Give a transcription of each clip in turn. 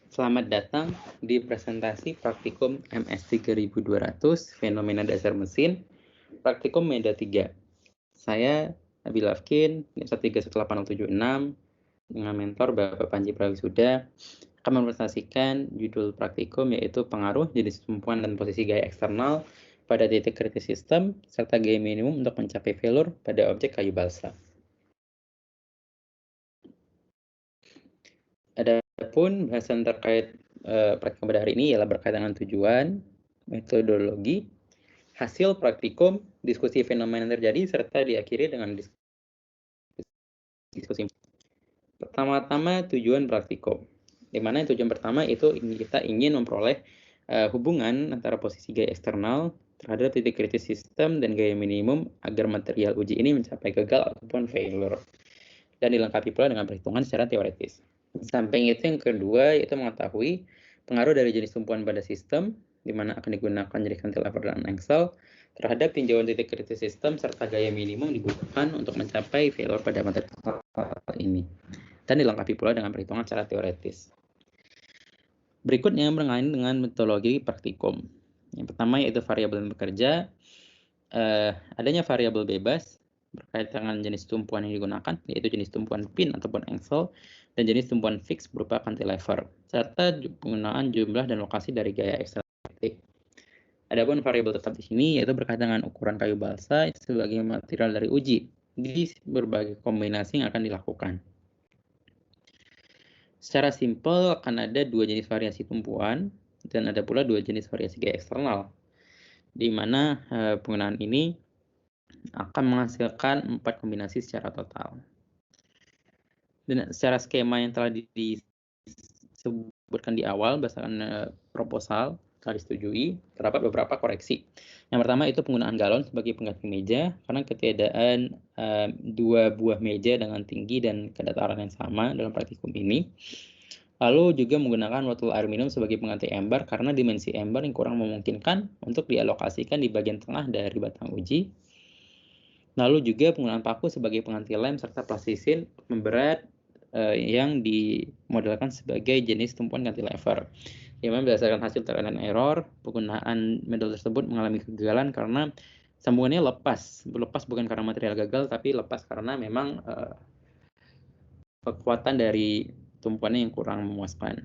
Selamat datang di presentasi Praktikum MS 3200 Fenomena Dasar Mesin Praktikum Meda 3. Saya Nabil Afkin, 1318076 dengan mentor Bapak Panji Prawisuda akan mempresentasikan judul praktikum yaitu pengaruh jenis tumpuan dan posisi gaya eksternal pada titik kritis sistem serta gaya minimum untuk mencapai failure pada objek kayu balsa. Adapun bahasan terkait praktikum pada hari ini ialah berkaitan dengan tujuan, metodologi, hasil praktikum, diskusi fenomena yang terjadi, serta diakhiri dengan diskusi. Pertama-tama tujuan praktikum, di mana tujuan pertama itu kita ingin memperoleh hubungan antara posisi gaya eksternal terhadap titik kritis sistem dan gaya minimum agar material uji ini mencapai gagal ataupun failure, dan dilengkapi pula dengan perhitungan secara teoretis. Samping itu yang kedua yaitu mengetahui pengaruh dari jenis tumpuan pada sistem, di mana akan digunakan jadi cantilever dan angsel terhadap tinjauan titik kritis sistem serta gaya minimum dibutuhkan untuk mencapai failure pada material ini, dan dilengkapi pula dengan perhitungan secara teoretis. Berikutnya berkaitan dengan metodologi praktikum. Yang pertama yaitu variabel yang bekerja. Adanya variabel bebas berkaitan dengan jenis tumpuan yang digunakan, yaitu jenis tumpuan pin ataupun angsel, dan jenis tumpuan fix berupa cantilever, serta penggunaan jumlah dan lokasi dari gaya eksternal. Adapun variabel tetap di sini yaitu berkaitan dengan ukuran kayu balsa sebagai material dari uji di berbagai kombinasi yang akan dilakukan. Secara simpel akan ada dua jenis variasi tumpuan dan ada pula dua jenis variasi gaya eksternal, di mana penggunaan ini akan menghasilkan 4 kombinasi secara total. Dan secara skema yang telah disebutkan di awal berdasarkan proposal telah disetujui, terdapat beberapa koreksi. Yang pertama itu penggunaan galon sebagai pengganti meja karena ketiadaan dua buah meja dengan tinggi dan kedataran yang sama dalam praktikum ini. Lalu juga menggunakan botol air minum sebagai pengganti ember karena dimensi ember yang kurang memungkinkan untuk dialokasikan di bagian tengah dari batang uji. Lalu juga penggunaan paku sebagai pengganti lem serta plastisin memberat yang dimodelkan sebagai jenis tumpuan cantilever. Yang mana berdasarkan hasil trial and error, penggunaan metode tersebut mengalami kegagalan karena sambungannya lepas. Lepas bukan karena material gagal, tapi lepas karena memang kekuatan dari tumpuannya yang kurang memuaskan.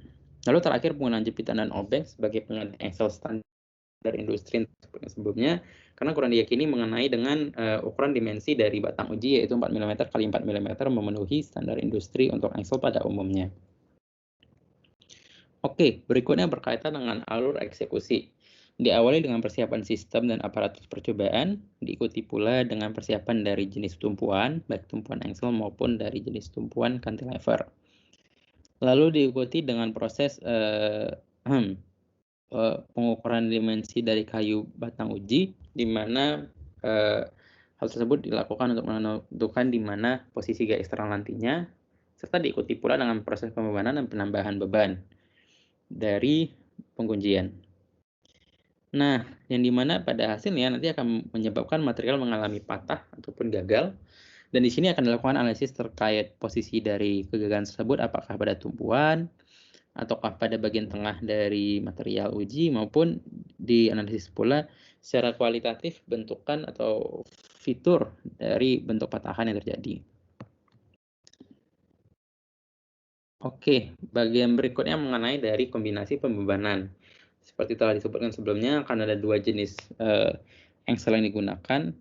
Lalu terakhir penggunaan jepitan dan obeng sebagai pengganti angsel standar industri sebelumnya, karena kurang diyakini mengenai dengan ukuran dimensi dari batang uji yaitu 4 mm x 4 mm memenuhi standar industri untuk angsel pada umumnya. Oke, berikutnya berkaitan dengan alur eksekusi. Diawali dengan persiapan sistem dan aparatus percobaan, diikuti pula dengan persiapan dari jenis tumpuan, baik tumpuan angsel maupun dari jenis tumpuan cantilever. Lalu diikuti dengan proses pengukuran dimensi dari kayu batang uji, di mana hal tersebut dilakukan untuk menentukan di mana posisi gaya eksternal nantinya, serta diikuti pula dengan proses pembebanan dan penambahan beban dari pengujian. Nah, yang dimana pada hasilnya nanti akan menyebabkan material mengalami patah ataupun gagal, dan di sini akan dilakukan analisis terkait posisi dari kegagalan tersebut, apakah pada tumpuan, ataukah pada bagian tengah dari material uji, maupun dianalisis pula secara kualitatif bentukan atau fitur dari bentuk patahan yang terjadi. Oke, bagian berikutnya mengenai dari kombinasi pembebanan. Seperti telah disebutkan sebelumnya, akan ada dua jenis angsel yang digunakan,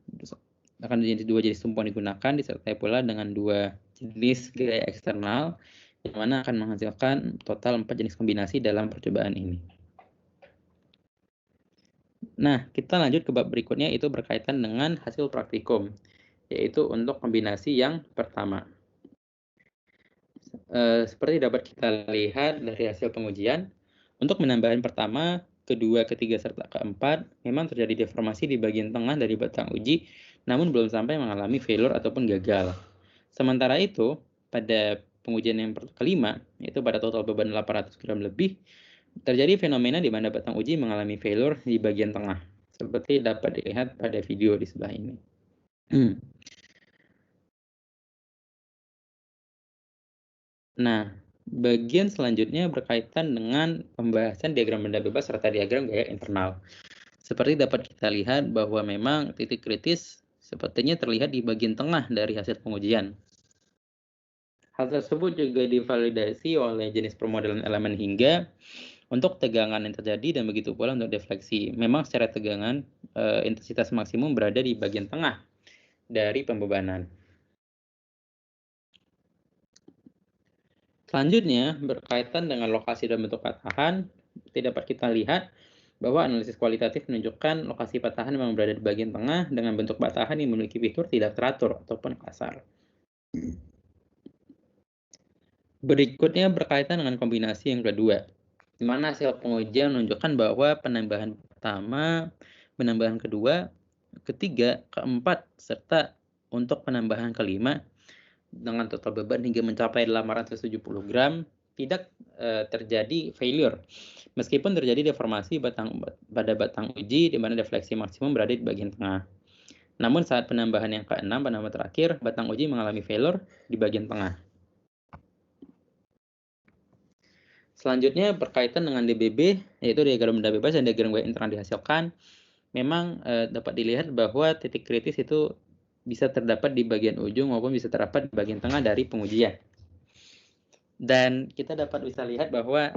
akan ada dua jenis tumpuan digunakan, disertai pula dengan dua jenis gaya eksternal, yang mana akan menghasilkan total 4 jenis kombinasi dalam percobaan ini. Nah, kita lanjut ke bab berikutnya, itu berkaitan dengan hasil praktikum, yaitu untuk kombinasi yang pertama. Seperti dapat kita lihat dari hasil pengujian, untuk penambahan pertama, kedua, ketiga, serta keempat, memang terjadi deformasi di bagian tengah dari batang uji, namun belum sampai mengalami failure ataupun gagal. Sementara itu, pada pengujian yang kelima, yaitu pada total beban 800 gram lebih, terjadi fenomena di mana batang uji mengalami failure di bagian tengah, seperti dapat dilihat pada video di sebelah ini. Nah, Bagian selanjutnya berkaitan dengan pembahasan diagram benda bebas serta diagram gaya internal. Seperti dapat kita lihat bahwa memang titik kritis sepertinya terlihat di bagian tengah dari hasil pengujian. Hal tersebut juga divalidasi oleh jenis permodelan elemen hingga untuk tegangan yang terjadi dan begitu pula untuk defleksi. Memang secara tegangan intensitas maksimum berada di bagian tengah dari pembebanan. Selanjutnya, berkaitan dengan lokasi dan bentuk patahan, dapat kita lihat bahwa analisis kualitatif menunjukkan lokasi patahan memang berada di bagian tengah dengan bentuk patahan yang memiliki fitur tidak teratur ataupun kasar. Berikutnya berkaitan dengan kombinasi yang kedua, di mana hasil pengujian menunjukkan bahwa penambahan pertama, penambahan kedua, ketiga, keempat, serta untuk penambahan kelima dengan total beban hingga mencapai 870 gram tidak terjadi failure. Meskipun terjadi deformasi pada batang uji di mana defleksi maksimum berada di bagian tengah. Namun saat penambahan yang ke-6, penambahan terakhir, batang uji mengalami failure di bagian tengah. Selanjutnya berkaitan dengan DBB, yaitu diagram benda bebas dan diagram gaya internal dihasilkan. Memang dapat dilihat bahwa titik kritis itu bisa terdapat di bagian ujung maupun bisa terdapat di bagian tengah dari pengujian. Dan kita dapat bisa lihat bahwa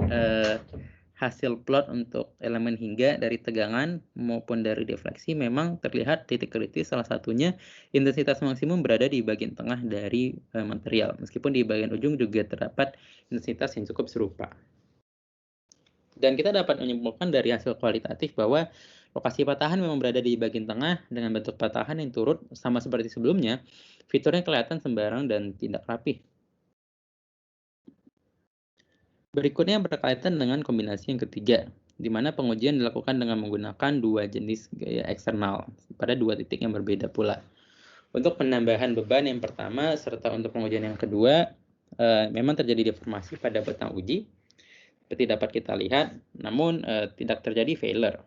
hasil plot untuk elemen hingga dari tegangan maupun dari defleksi memang terlihat titik kritis, salah satunya intensitas maksimum berada di bagian tengah dari material. Meskipun di bagian ujung juga terdapat intensitas yang cukup serupa. Dan kita dapat menyimpulkan dari hasil kualitatif bahwa lokasi patahan memang berada di bagian tengah dengan bentuk patahan yang turut sama seperti sebelumnya, fiturnya kelihatan sembarang dan tidak rapi. Berikutnya berkaitan dengan kombinasi yang ketiga, di mana pengujian dilakukan dengan menggunakan dua jenis gaya eksternal pada dua titik yang berbeda pula. Untuk penambahan beban yang pertama serta untuk pengujian yang kedua, memang terjadi deformasi pada batang uji, seperti dapat kita lihat, namun tidak terjadi failure.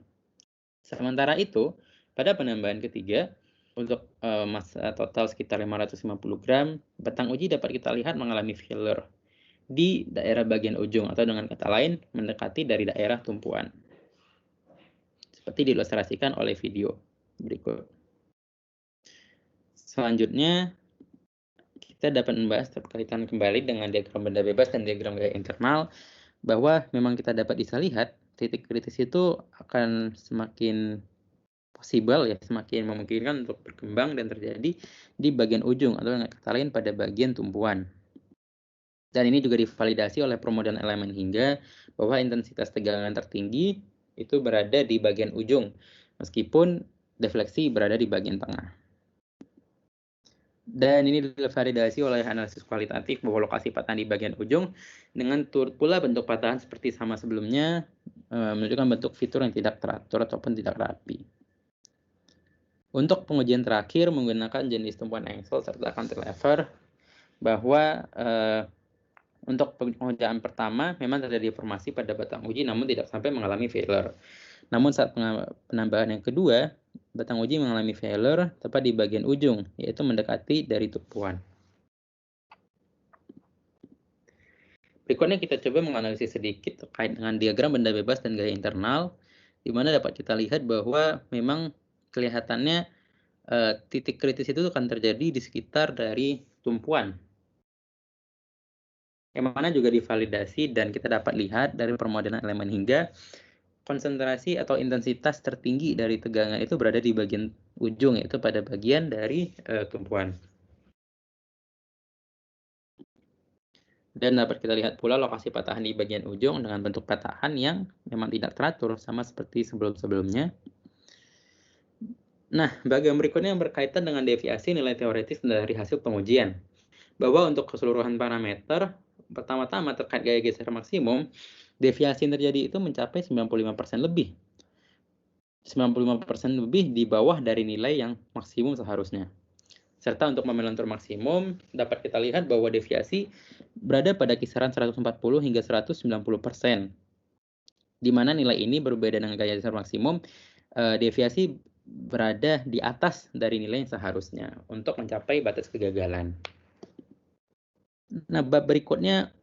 Sementara itu, pada penambahan ketiga, untuk massa total sekitar 550 gram, batang uji dapat kita lihat mengalami failure di daerah bagian ujung atau dengan kata lain mendekati dari daerah tumpuan. Seperti diilustrasikan oleh video berikut. Selanjutnya, kita dapat membahas terkaitan kembali dengan diagram benda bebas dan diagram gaya internal, bahwa memang kita dapat bisa lihat titik kritis itu akan semakin possible ya, semakin memungkinkan untuk berkembang dan terjadi di bagian ujung atau dengan kata lain pada bagian tumpuan. Dan ini juga divalidasi oleh permodelan elemen hingga bahwa intensitas tegangan tertinggi itu berada di bagian ujung, meskipun defleksi berada di bagian tengah. Dan ini divalidasi oleh analisis kualitatif bahwa lokasi patahan di bagian ujung dengan turut pula bentuk patahan seperti sama sebelumnya, menunjukkan bentuk fitur yang tidak teratur ataupun tidak rapi. Untuk pengujian terakhir menggunakan jenis tumpuan engsel serta cantilever, bahwa untuk pengujian pertama memang terjadi deformasi pada batang uji namun tidak sampai mengalami failure. Namun saat penambahan yang kedua, batang uji mengalami failure tepat di bagian ujung, yaitu mendekati dari tumpuan. Berikutnya kita coba menganalisis sedikit terkait dengan diagram benda bebas dan gaya internal, di mana dapat kita lihat bahwa memang kelihatannya titik kritis itu akan terjadi di sekitar dari tumpuan, yang mana juga divalidasi dan kita dapat lihat dari permodelan elemen hingga konsentrasi atau intensitas tertinggi dari tegangan itu berada di bagian ujung, yaitu pada bagian dari tumpuan. Dan dapat kita lihat pula lokasi patahan di bagian ujung dengan bentuk patahan yang memang tidak teratur sama seperti sebelum-sebelumnya. Nah, bagian berikutnya yang berkaitan dengan deviasi nilai teoretis dari hasil pengujian. Bahwa untuk keseluruhan parameter, pertama-tama terkait gaya geser maksimum, deviasi yang terjadi itu mencapai 95% lebih. 95% lebih di bawah dari nilai yang maksimum seharusnya. Serta untuk momentum maksimum, dapat kita lihat bahwa deviasi berada pada kisaran 140 hingga 190%. Di mana nilai ini berbeda dengan gaya geser maksimum, deviasi berada di atas dari nilai yang seharusnya untuk mencapai batas kegagalan. Nah, bab berikutnya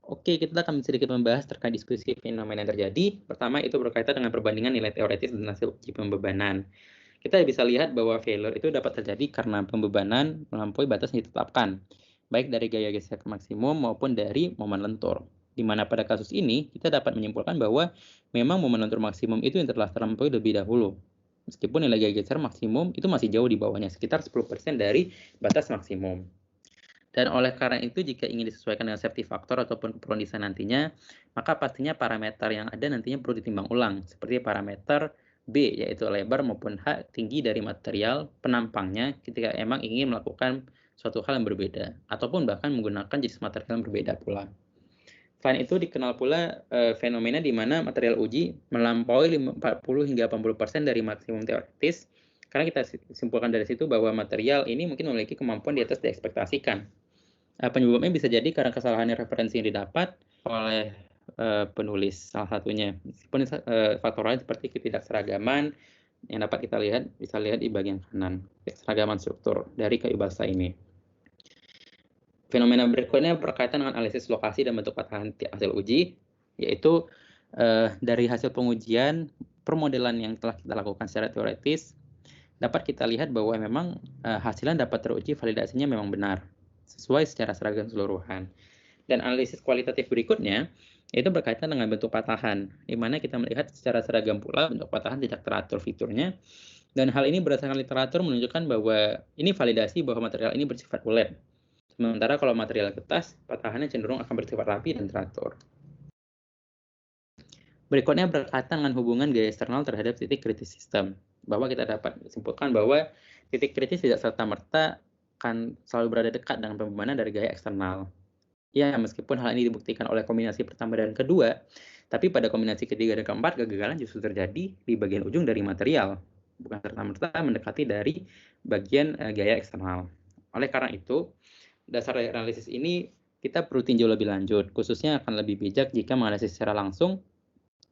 Oke, kita akan sedikit membahas terkait diskusi fenomena yang terjadi. Pertama, itu berkaitan dengan perbandingan nilai teoretis dan hasil uji pembebanan. Kita bisa lihat bahwa failure itu dapat terjadi karena pembebanan melampaui batas yang ditetapkan, baik dari gaya geser maksimum maupun dari momen lentur. Di mana pada kasus ini, kita dapat menyimpulkan bahwa memang momen lentur maksimum itu yang telah terlampaui lebih dahulu. Meskipun nilai gaya geser maksimum itu masih jauh di bawahnya, sekitar 10% dari batas maksimum. Dan oleh karena itu, jika ingin disesuaikan dengan safety factor ataupun keperluan desain nantinya, maka pastinya parameter yang ada nantinya perlu ditimbang ulang, seperti parameter B, yaitu lebar maupun H tinggi dari material penampangnya ketika emang ingin melakukan suatu hal yang berbeda, ataupun bahkan menggunakan jenis material yang berbeda pula. Selain itu, dikenal pula fenomena di mana material uji melampaui 40 hingga 80% dari maksimum teoretis, karena kita simpulkan dari situ bahwa material ini mungkin memiliki kemampuan di atas diekspektasikan. Penyebabnya bisa jadi karena kesalahan referensi yang didapat oleh penulis salah satunya. Meskipun faktor lain seperti ketidakseragaman yang dapat kita bisa lihat di bagian kanan, ketidakseragaman struktur dari kayu balsa ini. Fenomena berikutnya berkaitan dengan analisis lokasi dan bentuk patahan hasil uji, yaitu dari hasil pengujian permodelan yang telah kita lakukan secara teoretis, dapat kita lihat bahwa memang hasilnya dapat teruji validasinya memang benar, sesuai secara seragam keseluruhan. Dan analisis kualitatif berikutnya itu berkaitan dengan bentuk patahan, di mana kita melihat secara seragam pula bentuk patahan tidak teratur fiturnya, dan hal ini berdasarkan literatur menunjukkan bahwa ini validasi bahwa material ini bersifat ulet. Sementara kalau material kertas, patahannya cenderung akan bersifat rapi dan teratur. Berikutnya berkaitan dengan hubungan gaya eksternal terhadap titik kritis sistem, bahwa kita dapat simpulkan bahwa titik kritis tidak serta-merta akan selalu berada dekat dengan pembebanan dari gaya eksternal. Ya, meskipun hal ini dibuktikan oleh kombinasi pertama dan kedua, tapi pada kombinasi ketiga dan keempat, kegagalan justru terjadi di bagian ujung dari material, bukan serta-merta mendekati dari bagian gaya eksternal. Oleh karena itu, dasar analisis ini kita perlu tinjau lebih lanjut, khususnya akan lebih bijak jika menganalisis secara langsung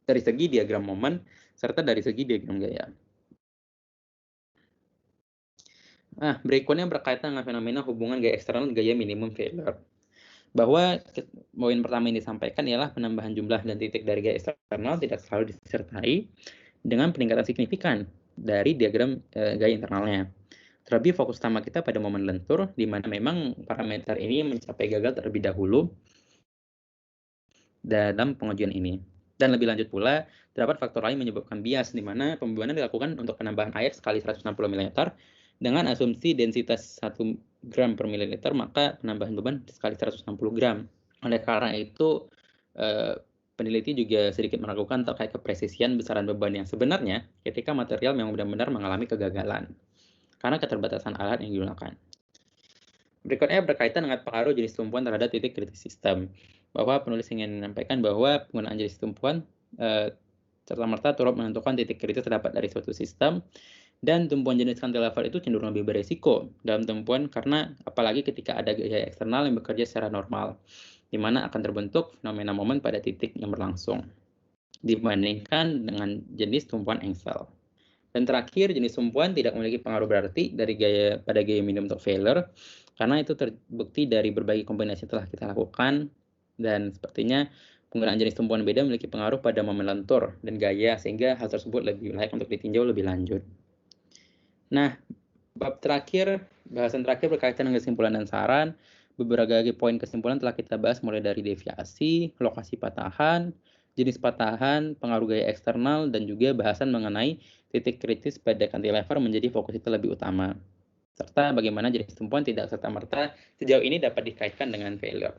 dari segi diagram momen serta dari segi diagram gaya. Nah, berikutnya berkaitan dengan fenomena hubungan gaya eksternal dan gaya minimum failure. Bahwa poin pertama yang disampaikan ialah penambahan jumlah dan titik dari gaya eksternal tidak selalu disertai dengan peningkatan signifikan dari diagram gaya internalnya. Terlebih fokus utama kita pada momen lentur, di mana memang parameter ini mencapai gagal terlebih dahulu dalam pengujian ini. Dan lebih lanjut pula, terdapat faktor lain menyebabkan bias, di mana pembebanan dilakukan untuk penambahan air sekali 160 ml dengan asumsi densitas 1 gram per mililiter, maka penambahan beban sekali 160 gram. Oleh karena itu, peneliti juga sedikit meragukan terkait kepresisian besaran beban yang sebenarnya ketika material memang benar-benar mengalami kegagalan karena keterbatasan alat yang digunakan. Berikutnya berkaitan dengan pengaruh jenis tumpuan terhadap titik kritis sistem, bahwa penulis ingin menyampaikan bahwa penggunaan jenis tumpuan serta-merta turut menentukan titik kritis terdapat dari suatu sistem, dan tumpuan jenis cantilever itu cenderung lebih beresiko dalam tumpuan karena apalagi ketika ada gaya eksternal yang bekerja secara normal, di mana akan terbentuk fenomena momen pada titik yang berlangsung dibandingkan dengan jenis tumpuan engsel. Dan terakhir, jenis tumpuan tidak memiliki pengaruh berarti dari pada gaya minimum untuk failure, karena itu terbukti dari berbagai kombinasi telah kita lakukan, dan sepertinya penggunaan jenis tumpuan beda memiliki pengaruh pada momen lentur dan gaya, sehingga hal tersebut lebih layak untuk ditinjau lebih lanjut. Nah, bahasan terakhir berkaitan dengan kesimpulan dan saran. Beberapa poin kesimpulan telah kita bahas mulai dari deviasi, lokasi patahan, jenis patahan, pengaruh gaya eksternal, dan juga bahasan mengenai titik kritis pada cantilever menjadi fokus kita lebih utama. Serta bagaimana jenis tumpuan tidak serta-merta sejauh ini dapat dikaitkan dengan failure.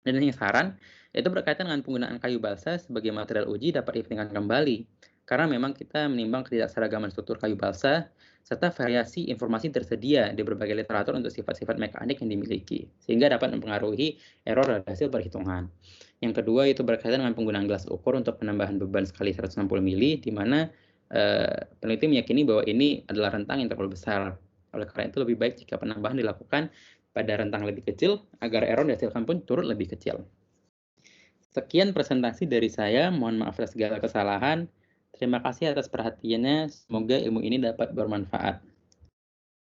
Dan yang saran, yaitu berkaitan dengan penggunaan kayu balsa sebagai material uji dapat dipertimbangkan kembali. Karena memang kita menimbang ketidakseragaman struktur kayu balsa, serta variasi informasi tersedia di berbagai literatur untuk sifat-sifat mekanik yang dimiliki, sehingga dapat mempengaruhi error dari hasil perhitungan. Yang kedua itu berkaitan dengan penggunaan gelas ukur untuk penambahan beban sekali 160 mili, di mana peneliti meyakini bahwa ini adalah rentang yang terlalu besar. Oleh karena itu lebih baik jika penambahan dilakukan pada rentang lebih kecil, agar error dihasilkan pun turut lebih kecil. Sekian presentasi dari saya, mohon maaf atas segala kesalahan. Terima kasih atas perhatiannya, semoga ilmu ini dapat bermanfaat.